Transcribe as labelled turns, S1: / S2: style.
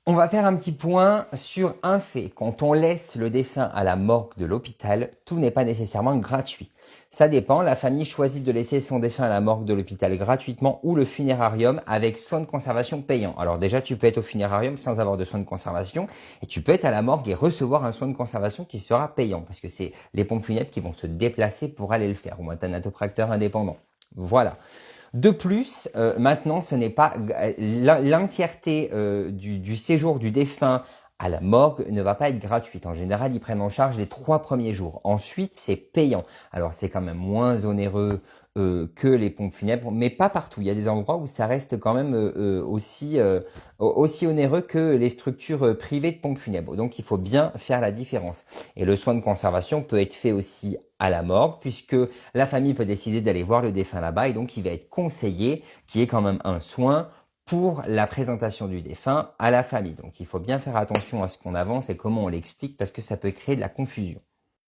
S1: On va faire un petit point sur un fait. Quand on laisse le défunt à la morgue de l'hôpital, tout n'est pas nécessairement gratuit. Ça dépend, la famille choisit de laisser son défunt à la morgue de l'hôpital gratuitement ou le funérarium avec soins de conservation payants. Alors déjà, tu peux être au funérarium sans avoir de soins de conservation et tu peux être à la morgue et recevoir un soin de conservation qui sera payant parce que c'est les pompes funèbres qui vont se déplacer pour aller le faire ou un thanatopracteur indépendant. Voilà. De plus, maintenant, ce n'est pas l'entièreté du séjour du défunt à la morgue ne va pas être gratuite. En général, ils prennent en charge les 3 premiers jours. Ensuite, c'est payant. Alors, c'est quand même moins onéreux que les pompes funèbres, mais pas partout. Il y a des endroits où ça reste quand même aussi onéreux que les structures privées de pompes funèbres. Donc, il faut bien faire la différence. Et le soin de conservation peut être fait aussi à la morgue, puisque la famille peut décider d'aller voir le défunt là-bas et donc il va être conseillé qu'il y ait quand même un soin pour la présentation du défunt à la famille. Donc il faut bien faire attention à ce qu'on avance et comment on l'explique parce que ça peut créer de la confusion.